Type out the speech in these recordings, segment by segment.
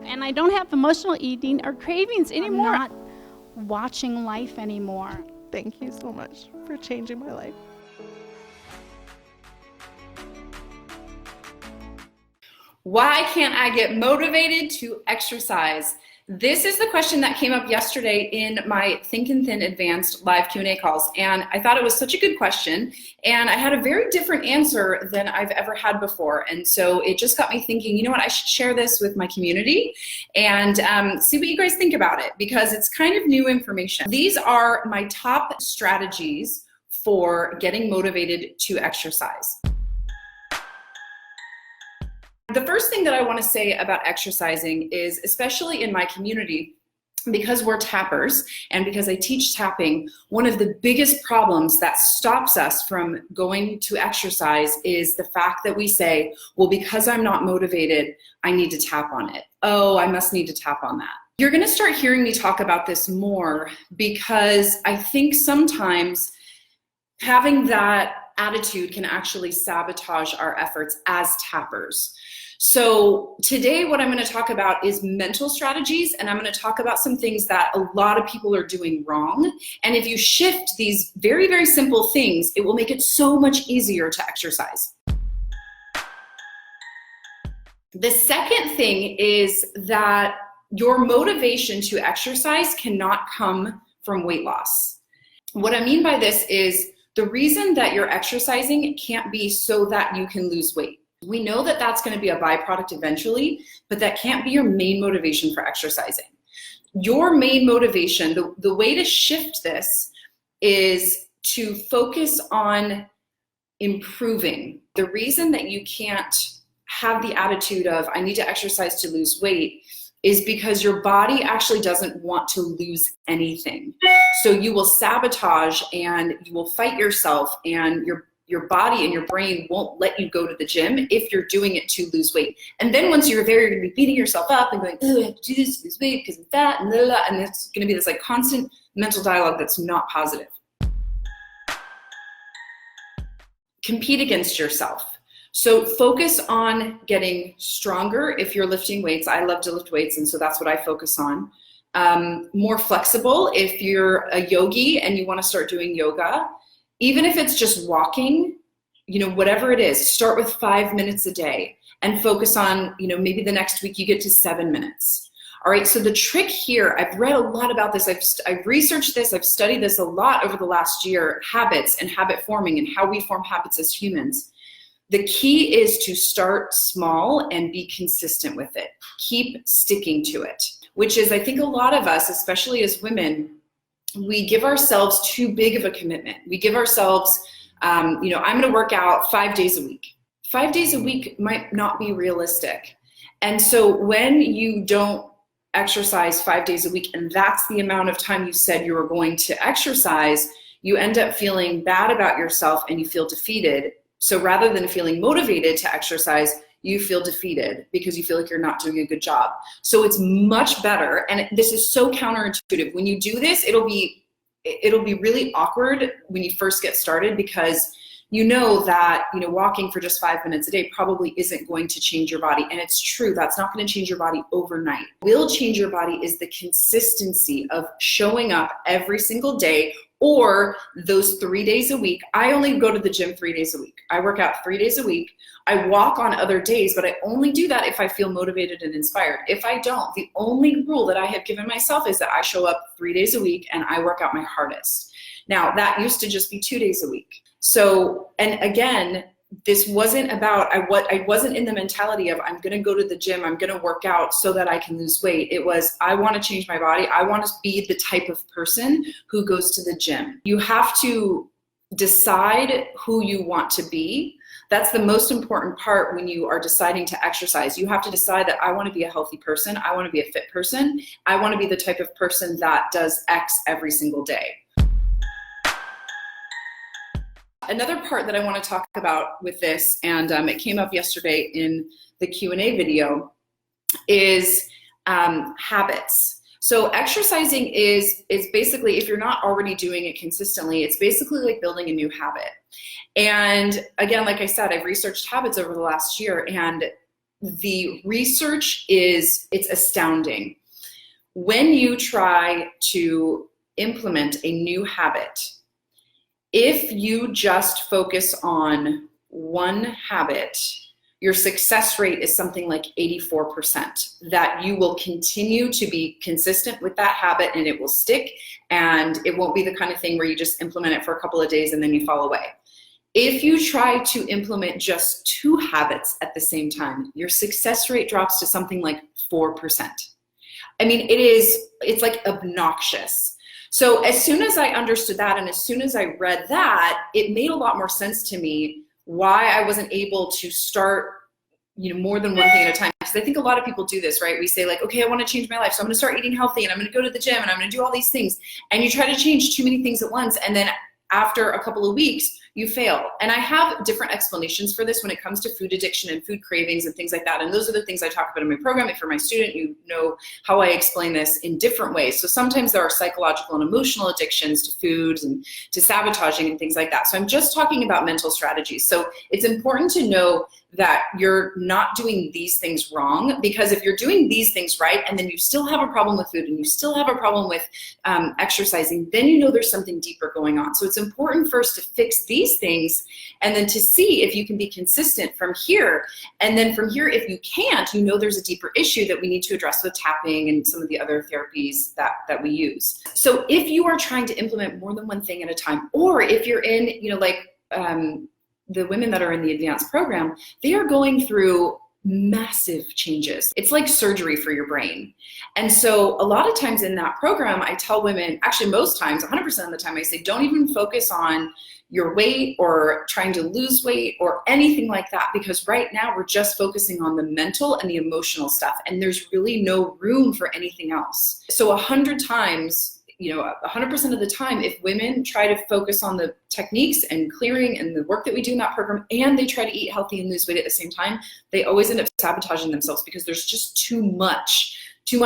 And I don't have emotional eating or cravings anymore. I'm not watching life anymore. Thank you so much for changing my life. Why can't I get motivated to exercise? This is the question that came up yesterday in my Think and Thin Advanced live Q&A calls, and I thought it was such a good question, and I had a very different answer than I've ever had before, and so it just got me thinking, you know what, I should share this with my community and see what you guys think about it, because it's kind of new information. These are my top strategies for getting motivated to exercise. The first thing that I want to say about exercising is, especially in my community, because we're tappers and because I teach tapping, one of the biggest problems that stops us from going to exercise is the fact that we say, well, because I'm not motivated, I need to tap on it. Oh, I must need to tap on that. You're going to start hearing me talk about this more, because I think sometimes having that attitude can actually sabotage our efforts as tappers. So today what I'm going to talk about is mental strategies, and I'm going to talk about some things that a lot of people are doing wrong. And if you shift these very, very simple things, it will make it so much easier to exercise. The second thing is that your motivation to exercise cannot come from weight loss. What I mean by this is the reason that you're exercising can't be so that you can lose weight. We know that that's going to be a byproduct eventually, but that can't be your main motivation for exercising. Your main motivation, the way to shift this is to focus on improving. The reason that you can't have the attitude of, I need to exercise to lose weight, is because your body actually doesn't want to lose anything. So you will sabotage and you will fight yourself, and your body and your brain won't let you go to the gym if you're doing it to lose weight. And then once you're there, you're gonna be beating yourself up and going, oh, I have to do this to lose weight because I'm fat, and blah, blah, and it's gonna be this like constant mental dialogue that's not positive. Compete against yourself. So focus on getting stronger if you're lifting weights. I love to lift weights, and so that's what I focus on. More flexible if you're a yogi and you wanna start doing yoga. Even if it's just walking, whatever it is, start with 5 minutes a day and focus on, maybe the next week you get to 7 minutes. All right, so the trick here, I've read a lot about this, I've researched this, I've studied this a lot over the last year, habits and habit forming and how we form habits as humans. The key is to start small and be consistent with it. Keep sticking to it, which is, I think a lot of us, especially as women, we give ourselves too big of a commitment. We give ourselves, I'm going to work out 5 days a week. 5 days a week might not be realistic. And so when you don't exercise 5 days a week, and that's the amount of time you said you were going to exercise, you end up feeling bad about yourself and you feel defeated. So rather than feeling motivated to exercise, you feel defeated because you feel like you're not doing a good job. So it's much better, and this is so counterintuitive. When you do this, it'll be really awkward when you first get started, because you know that walking for just 5 minutes a day probably isn't going to change your body. And it's true, that's not going to change your body overnight. What will change your body is the consistency of showing up every single day, or those 3 days a week. I only go to the gym 3 days a week. I work out 3 days a week. I walk on other days, but I only do that if I feel motivated and inspired. If I don't, the only rule that I have given myself is that I show up 3 days a week and I work out my hardest. Now, that used to just be 2 days a week. So, and again, this wasn't about, I wasn't in the mentality of I'm going to go to the gym, I'm going to work out so that I can lose weight. It was, I want to change my body. I want to be the type of person who goes to the gym. You have to decide who you want to be. That's the most important part when you are deciding to exercise. You have to decide that I want to be a healthy person. I want to be a fit person. I want to be the type of person that does X every single day. Another part that I want to talk about with this, and it came up yesterday in the Q&A video, is habits. So exercising is basically, if you're not already doing it consistently, it's basically like building a new habit. And again, like I said, I've researched habits over the last year, and the research it's astounding. When you try to implement a new habit, if you just focus on one habit, your success rate is something like 84%, that you will continue to be consistent with that habit and it will stick, and it won't be the kind of thing where you just implement it for a couple of days and then you fall away. If you try to implement just 2 habits at the same time, your success rate drops to something like 4%. I mean, it's like obnoxious. So as soon as I understood that, and as soon as I read that, it made a lot more sense to me why I wasn't able to start, more than one thing at a time. Because I think a lot of people do this, right? We say like, okay, I want to change my life, so I'm going to start eating healthy, and I'm going to go to the gym, and I'm going to do all these things. And you try to change too many things at once, and then after a couple of weeks, you fail. And I have different explanations for this when it comes to food addiction and food cravings and things like that. And those are the things I talk about in my program. If you're my student, you know how I explain this in different ways. So sometimes there are psychological and emotional addictions to foods and to sabotaging and things like that. So I'm just talking about mental strategies. So it's important to know that you're not doing these things wrong, because if you're doing these things right and then you still have a problem with food and you still have a problem with exercising, then there's something deeper going on. So it's important first to fix these things and then to see if you can be consistent from here. And then from here, if you can't, there's a deeper issue that we need to address with tapping and some of the other therapies that we use. So if you are trying to implement more than one thing at a time, or if you're in, the women that are in the advanced program, they are going through massive changes. It's like surgery for your brain. And so a lot of times in that program, I tell women, actually most times, 100% of the time, I say, don't even focus on your weight or trying to lose weight or anything like that, because right now we're just focusing on the mental and the emotional stuff, and there's really no room for anything else. So 100 times, 100% of the time, if women try to focus on the techniques and clearing and the work that we do in that program, and they try to eat healthy and lose weight at the same time, they always end up sabotaging themselves because there's just too much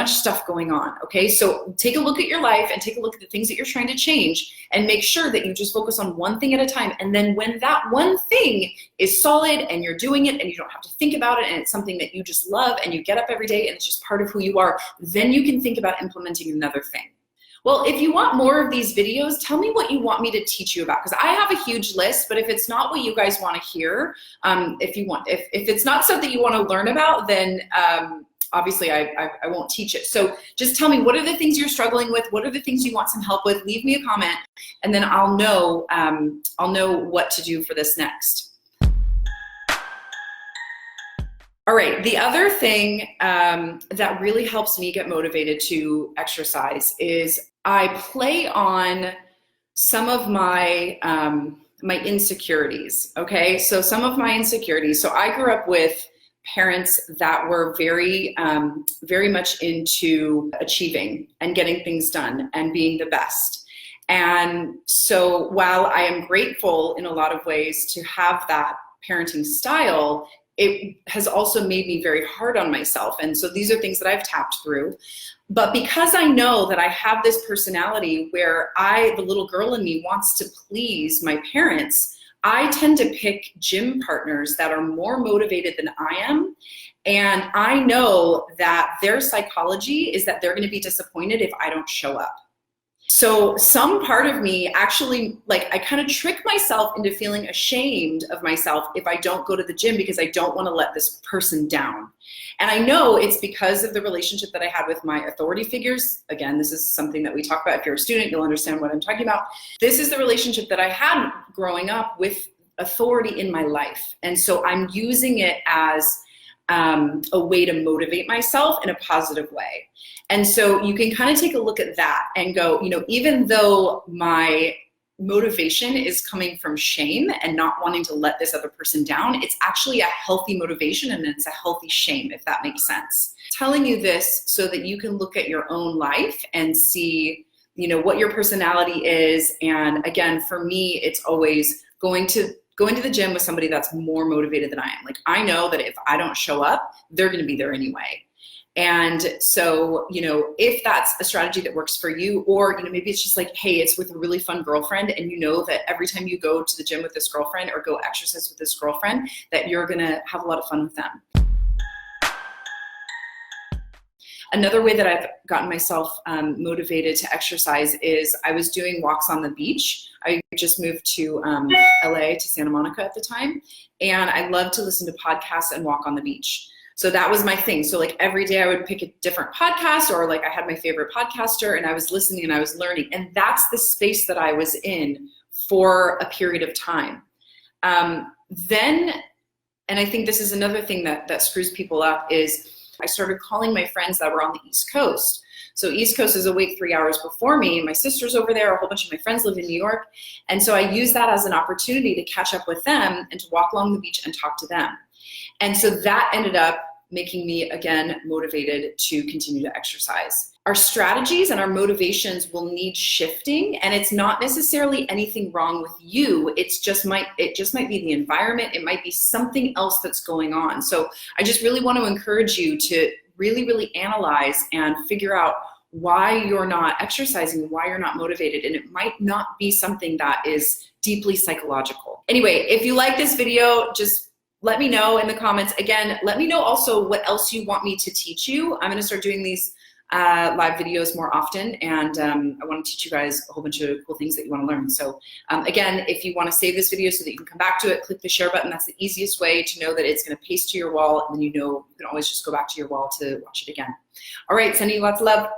stuff going on, okay? So take a look at your life and take a look at the things that you're trying to change and make sure that you just focus on one thing at a time. And then when that one thing is solid and you're doing it and you don't have to think about it and it's something that you just love and you get up every day and it's just part of who you are, then you can think about implementing another thing. Well, if you want more of these videos, tell me what you want me to teach you about, because I have a huge list, but if it's not what you guys want to hear, if it's not something you want to learn about, then obviously I won't teach it. So just tell me, what are the things you're struggling with? What are the things you want some help with? Leave me a comment, and then I'll know what to do for this next. All right, the other thing that really helps me get motivated to exercise is I play on some of my my insecurities, okay? So some of my insecurities. So I grew up with parents that were very much into achieving and getting things done and being the best. And so while I am grateful in a lot of ways to have that parenting style, it has also made me very hard on myself. And so these are things that I've tapped through. But because I know that I have this personality where the little girl in me wants to please my parents, I tend to pick gym partners that are more motivated than I am. And I know that their psychology is that they're going to be disappointed if I don't show up. So some part of me actually, I kind of trick myself into feeling ashamed of myself if I don't go to the gym, because I don't want to let this person down. And I know it's because of the relationship that I had with my authority figures. Again, this is something that we talk about. If you're a student, you'll understand what I'm talking about. This is the relationship that I had growing up with authority in my life. And so I'm using it as a way to motivate myself in a positive way. And so you can kind of take a look at that and go, even though my motivation is coming from shame and not wanting to let this other person down, it's actually a healthy motivation and it's a healthy shame, if that makes sense. Telling you this so that you can look at your own life and see, what your personality is. And again, for me, it's always going to the gym with somebody that's more motivated than I am. I know that if I don't show up, they're going to be there anyway. And so, if that's a strategy that works for you, or, maybe it's just hey, it's with a really fun girlfriend, and that every time you go to the gym with this girlfriend or go exercise with this girlfriend, that you're going to have a lot of fun with them. Another way that I've gotten myself motivated to exercise is I was doing walks on the beach. I just moved to LA, to Santa Monica at the time, and I love to listen to podcasts and walk on the beach. So that was my thing. So like every day I would pick a different podcast, or like I had my favorite podcaster and I was listening and I was learning. And that's the space that I was in for a period of time. Then, and I think this is another thing that screws people up, is I started calling my friends that were on the East Coast. So East Coast is awake 3 hours before me. My sister's over there. A whole bunch of my friends live in New York. And so I used that as an opportunity to catch up with them and to walk along the beach and talk to them. And so that ended up making me, again, motivated to continue to exercise. Our strategies and our motivations will need shifting, and it's not necessarily anything wrong with you. It just might be the environment. It might be something else that's going on. So I just really want to encourage you to really analyze and figure out why you're not exercising, why you're not motivated, and it might not be something that is deeply psychological. Anyway, if you like this video, just let me know in the comments. Again, let me know also what else you want me to teach you. I'm going to start doing these live videos more often, and I want to teach you guys a whole bunch of cool things that you want to learn. So again, if you want to save this video so that you can come back to it, click the share button. That's the easiest way to know that it's going to paste to your wall, and then you can always just go back to your wall to watch it again. All right, sending you lots of love.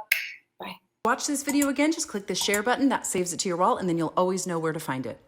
Bye. Watch this video again, just click the share button. That saves it to your wall, and then you'll always know where to find it.